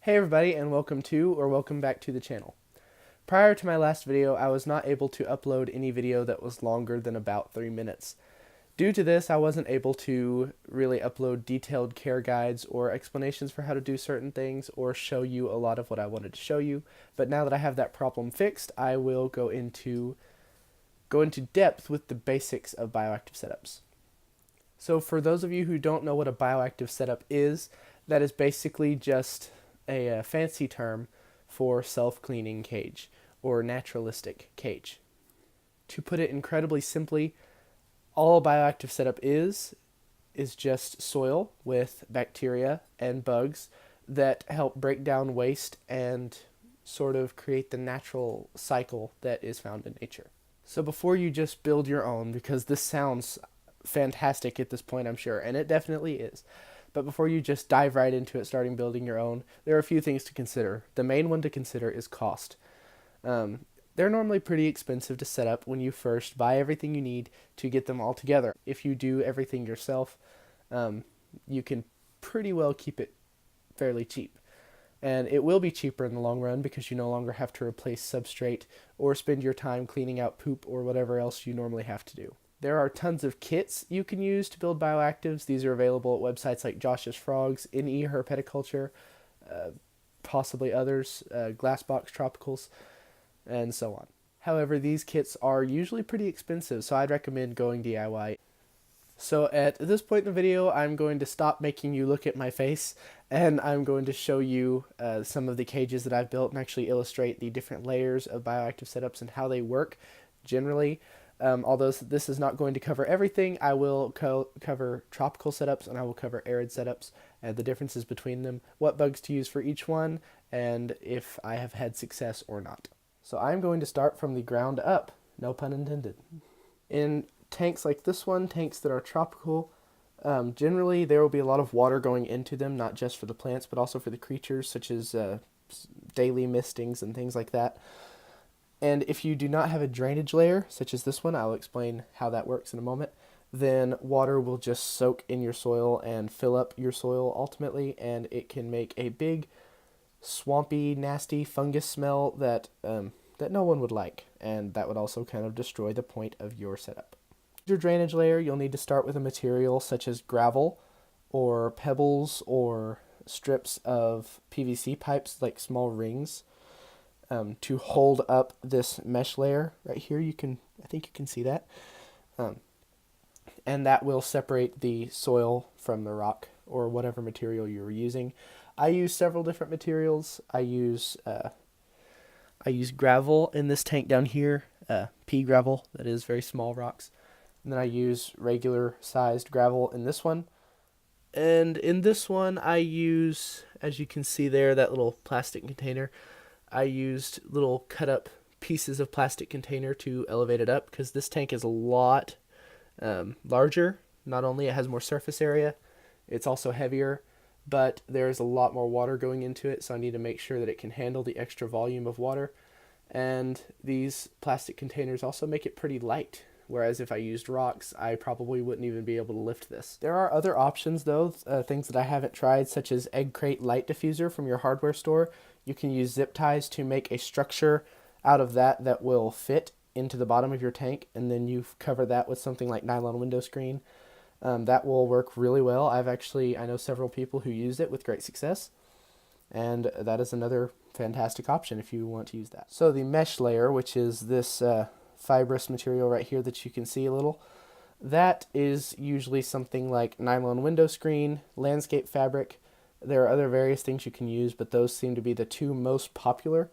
Hey everybody, and welcome back to the channel. Prior to my last video, I was not able to upload any video that was longer than about 3 minutes. Due to this, I wasn't able to really upload detailed care guides or explanations for how to do certain things or show you a lot of what I wanted to show you, but now that I have that problem fixed, I will go into depth with the basics of bioactive setups. So for those of you who don't know what a bioactive setup is, that is basically just a fancy term for self-cleaning cage or naturalistic cage. To put it incredibly simply, all a bioactive setup is just soil with bacteria and bugs that help break down waste and sort of create the natural cycle that is found in nature. So before you just build your own, because this sounds fantastic at this point, I'm sure, and it definitely is. But before you just dive right into it, starting building your own, there are a few things to consider. The main one to consider is cost. They're normally pretty expensive to set up when you first buy everything you need to get them all together. If you do everything yourself, you can pretty well keep it fairly cheap. And it will be cheaper in the long run because you no longer have to replace substrate or spend your time cleaning out poop or whatever else you normally have to do. There are tons of kits you can use to build bioactives. These are available at websites like Josh's Frogs, NE Herpeticulture, possibly others, Glassbox Tropicals, and so on. However, these kits are usually pretty expensive, so I'd recommend going DIY. So at this point in the video, I'm going to stop making you look at my face, and I'm going to show you some of the cages that I've built and actually illustrate the different layers of bioactive setups and how they work generally. Although this is not going to cover everything, I will cover tropical setups and I will cover arid setups and the differences between them, what bugs to use for each one, and if I have had success or not. So I'm going to start from the ground up, no pun intended. In tanks like this one, tanks that are tropical, generally there will be a lot of water going into them, not just for the plants, but also for the creatures, such as daily mistings and things like that. And if you do not have a drainage layer, such as this one, I'll explain how that works in a moment, then water will just soak in your soil and fill up your soil ultimately, and it can make a big, swampy, nasty fungus smell that no one would like, and that would also kind of destroy the point of your setup. Your drainage layer, you'll need to start with a material such as gravel or pebbles or strips of PVC pipes, like small rings. To hold up this mesh layer right here. I think you can see that. And that will separate the soil from the rock or whatever material you're using. I use several different materials. I use gravel in this tank down here, pea gravel, that is very small rocks. And then I use regular sized gravel in this one. And in this one I use, as you can see there, that little plastic container. I used little cut up pieces of plastic container to elevate it up because this tank is a lot larger. Not only it has more surface area, it's also heavier, but there's a lot more water going into it, so I need to make sure that it can handle the extra volume of water. And these plastic containers also make it pretty light, whereas if I used rocks, I probably wouldn't even be able to lift this. There are other options though, things that I haven't tried, such as egg crate light diffuser from your hardware store. You can use zip ties to make a structure out of that will fit into the bottom of your tank, and then you cover that with something like nylon window screen. That will work really well. I know several people who used it with great success, and that is another fantastic option if you want to use that. So the mesh layer, which is this fibrous material right here that you can see a little, that is usually something like nylon window screen, landscape fabric. There are other various things you can use, but those seem to be the two most popular.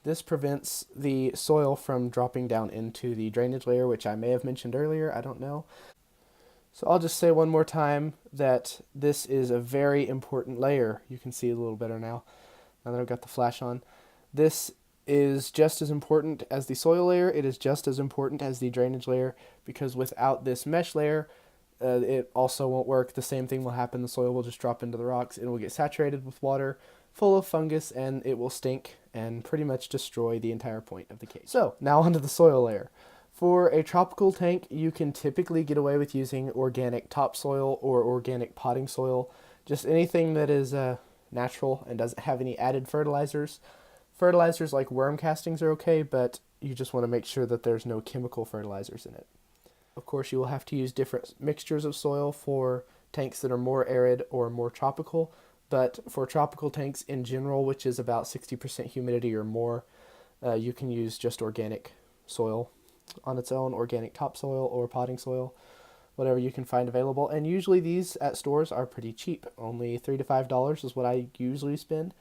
This prevents the soil from dropping down into the drainage layer, which I may have mentioned earlier, I don't know. So I'll just say one more time that this is a very important layer. You can see it a little better now that I've got the flash on. This is just as important as the soil layer. It is just as important as the drainage layer, because without this mesh layer, it also won't work. The same thing will happen. The soil will just drop into the rocks. It will get saturated with water, full of fungus, and it will stink and pretty much destroy the entire point of the cage. So now onto the soil layer. For a tropical tank, you can typically get away with using organic topsoil or organic potting soil, just anything that is natural and doesn't have any added fertilizers. Fertilizers like worm castings are okay, but you just want to make sure that there's no chemical fertilizers in it. Of course, you will have to use different mixtures of soil for tanks that are more arid or more tropical, but for tropical tanks in general, which is about 60% humidity or more, you can use just organic soil on its own, organic topsoil or potting soil, whatever you can find available. And usually these at stores are pretty cheap. Only $3 to $5 is what I usually spend.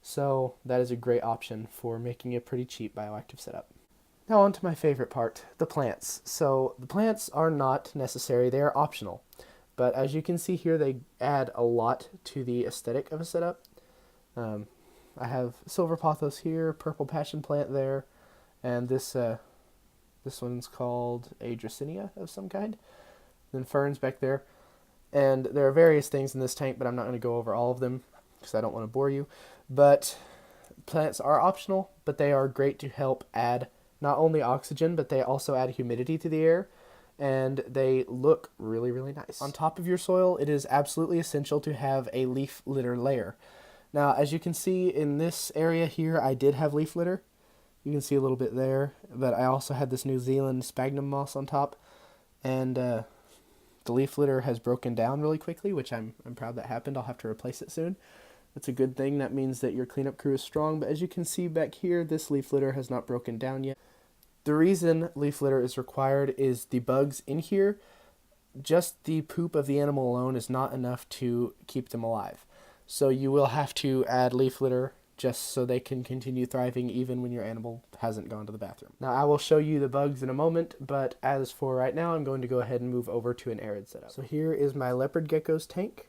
So that is a great option for making a pretty cheap bioactive setup. Now on to my favorite part, the plants. So the plants are not necessary, they are optional. But as you can see here, they add a lot to the aesthetic of a setup. I have silver pothos here, purple passion plant there, and this one's called a Dracaena of some kind. Then ferns back there. And there are various things in this tank, but I'm not going to go over all of them because I don't want to bore you. But plants are optional, but they are great to help add not only oxygen, but they also add humidity to the air, and they look really, really nice. On top of your soil, it is absolutely essential to have a leaf litter layer. Now, as you can see in this area here, I did have leaf litter. You can see a little bit there, but I also had this New Zealand sphagnum moss on top, and the leaf litter has broken down really quickly, which I'm proud that happened. I'll have to replace it soon. That's a good thing. That means that your cleanup crew is strong, but as you can see back here, this leaf litter has not broken down yet. The reason leaf litter is required is the bugs in here, just the poop of the animal alone is not enough to keep them alive. So you will have to add leaf litter just so they can continue thriving even when your animal hasn't gone to the bathroom. Now I will show you the bugs in a moment, but as for right now, I'm going to go ahead and move over to an arid setup. So here is my Leopard Geckos tank.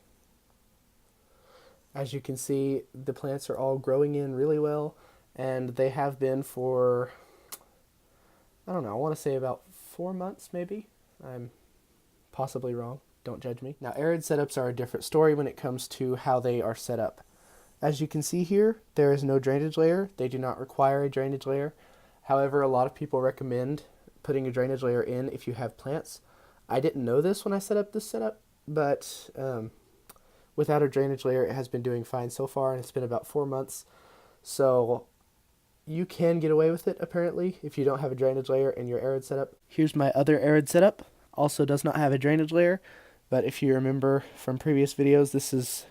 As you can see, the plants are all growing in really well, and they have been for, I don't know, I want to say about 4 months maybe. I'm possibly wrong. Don't judge me. Now, arid setups are a different story when it comes to how they are set up. As you can see here, there is no drainage layer. They do not require a drainage layer. However, a lot of people recommend putting a drainage layer in if you have plants. I didn't know this when I set up this setup, but without a drainage layer, it has been doing fine so far, and it's been about 4 months. So you can get away with it, apparently, if you don't have a drainage layer in your arid setup. Here's my other arid setup. Also does not have a drainage layer, but if you remember from previous videos, this is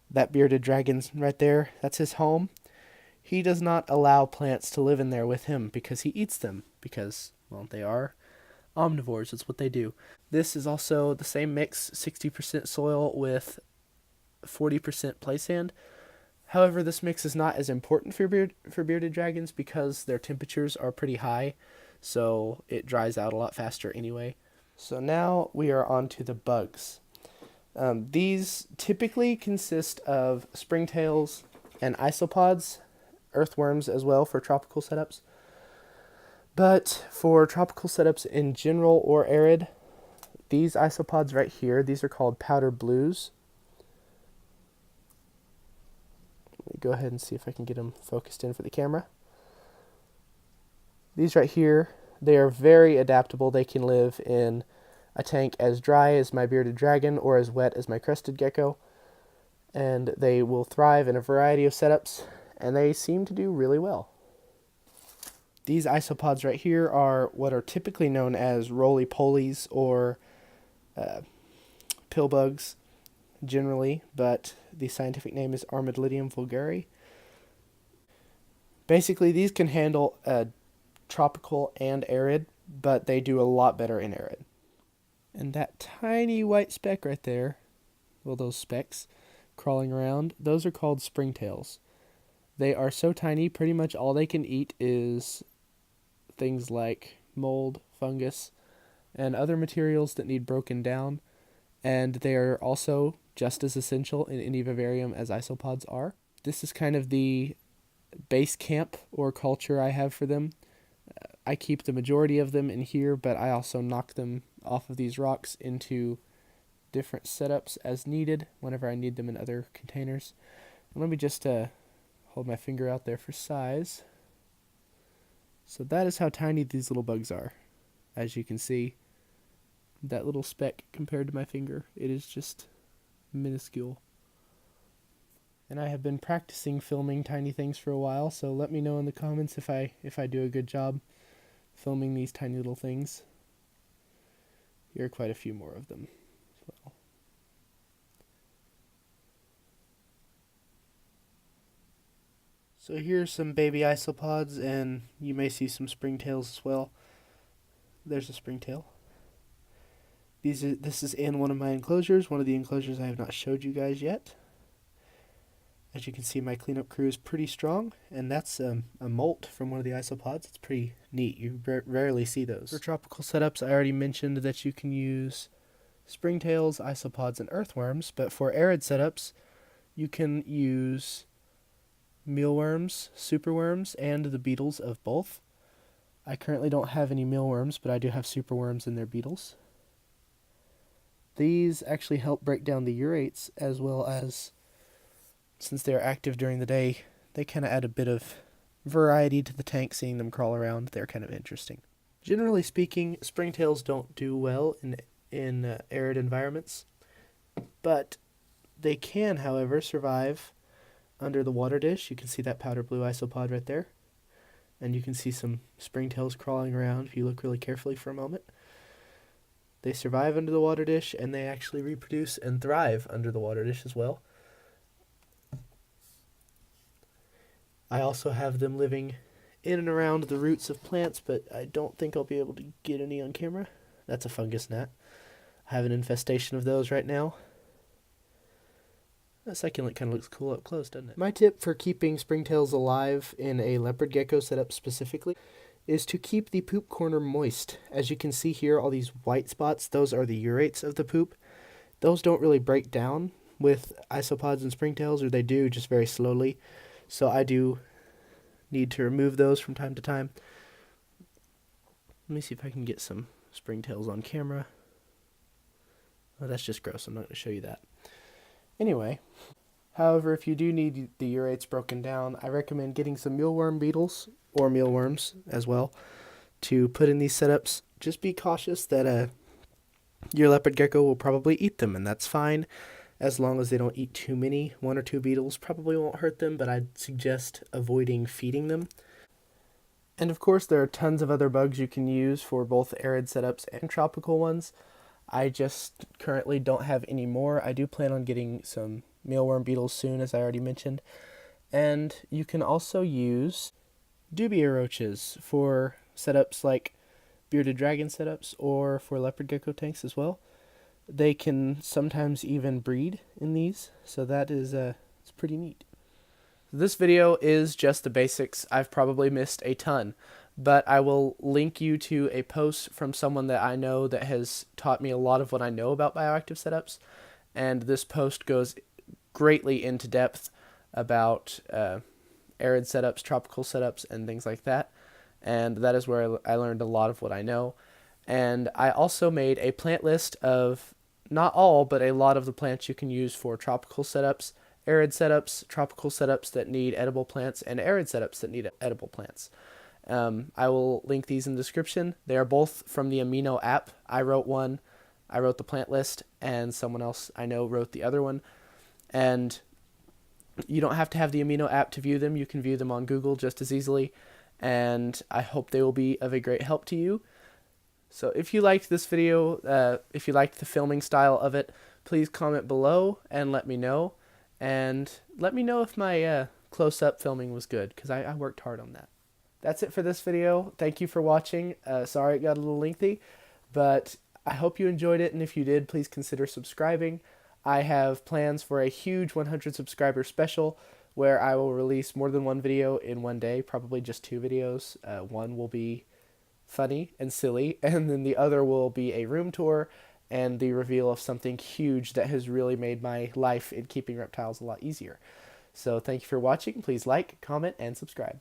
that bearded dragon right there. That's his home. He does not allow plants to live in there with him because he eats them, because, well, they are omnivores. That's what they do. This is also the same mix, 60% soil with 40% play sand. However, this mix is not as important for bearded dragons because their temperatures are pretty high, so it dries out a lot faster anyway. So now we are on to the bugs. These typically consist of springtails and isopods, earthworms as well for tropical setups. But for tropical setups in general or arid, these isopods right here, these are called powder blues. Let me go ahead and see if I can get them focused in for the camera. These right here, they are very adaptable. They can live in a tank as dry as my bearded dragon or as wet as my crested gecko, and they will thrive in a variety of setups, and they seem to do really well. These isopods right here are what are typically known as roly-polies or pill bugs generally, but the scientific name is Armadillidium vulgare. Basically, these can handle tropical and arid, but they do a lot better in arid. And that tiny white speck right there, well, those specks crawling around, those are called springtails. They are so tiny, pretty much all they can eat is things like mold, fungus, and other materials that need broken down. And they are also just as essential in any vivarium as isopods are. This is kind of the base camp or culture I have for them. I keep the majority of them in here, but I also knock them off of these rocks into different setups as needed whenever I need them in other containers. And let me just hold my finger out there for size. So that is how tiny these little bugs are. As you can see, that little speck compared to my finger, it is just minuscule. And I have been practicing filming tiny things for a while, so let me know in the comments if I do a good job filming these tiny little things. Here are quite a few more of them as well. So here's some baby isopods, and you may see some springtails as well. There's a springtail. This is in one of my enclosures, one of the enclosures I have not showed you guys yet. As you can see, my cleanup crew is pretty strong, and that's a molt from one of the isopods. It's pretty neat. You rarely see those. For tropical setups, I already mentioned that you can use springtails, isopods, and earthworms, but for arid setups, you can use mealworms, superworms, and the beetles of both. I currently don't have any mealworms, but I do have superworms and their beetles. These actually help break down the urates, as well as, since they're active during the day, they kind of add a bit of variety to the tank. Seeing them crawl around, they're kind of interesting. Generally speaking, springtails don't do well in arid environments, but they can, however, survive under the water dish. You can see that powder blue isopod right there, and you can see some springtails crawling around if you look really carefully for a moment. They survive under the water dish, and they actually reproduce and thrive under the water dish as well. I also have them living in and around the roots of plants, but I don't think I'll be able to get any on camera. That's a fungus gnat. I have an infestation of those right now. That succulent kind of looks cool up close, doesn't it? My tip for keeping springtails alive in a leopard gecko setup specifically is to keep the poop corner moist. As you can see here, all these white spots, those are the urates of the poop. Those don't really break down with isopods and springtails, or they do, just very slowly. So I do need to remove those from time to time. Let me see if I can get some springtails on camera. Oh, that's just gross. I'm not going to show you that. Anyway, however, if you do need the urates broken down, I recommend getting some mealworm beetles, or mealworms as well, to put in these setups. Just be cautious that your leopard gecko will probably eat them, and that's fine as long as they don't eat too many. 1 or 2 beetles probably won't hurt them, but I'd suggest avoiding feeding them. And of course, there are tons of other bugs you can use for both arid setups and tropical ones. I just currently don't have any more. I do plan on getting some mealworm beetles soon, as I already mentioned. And you can also use Dubia Roaches for setups like bearded dragon setups, or for leopard gecko tanks as well. They can sometimes even breed in these, so that is it's pretty neat. This video is just the basics. I've probably missed a ton, but I will link you to a post from someone that I know that has taught me a lot of what I know about bioactive setups, and this post goes greatly into depth about arid setups, tropical setups, and things like that, and that is where I learned a lot of what I know. And I also made a plant list of, not all, but a lot of the plants you can use for tropical setups, arid setups, tropical setups that need edible plants, and arid setups that need edible plants. I will link these in the description. They are both from the Amino app. I wrote one. I wrote the plant list, and someone else I know wrote the other one. And you don't have to have the Amino app to view them. You can view them on Google just as easily, and I hope they will be of a great help to you. So if you liked this video, if you liked the filming style of it, please comment below and let me know. And let me know if my close-up filming was good, because I worked hard on that. That's it for this video. Thank you for watching. Sorry it got a little lengthy, but I hope you enjoyed it, and if you did, please consider subscribing. I have plans for a huge 100 subscriber special where I will release more than one video in one day, probably just 2 videos. One will be funny and silly, and then the other will be a room tour and the reveal of something huge that has really made my life in keeping reptiles a lot easier. So thank you for watching. Please like, comment, and subscribe.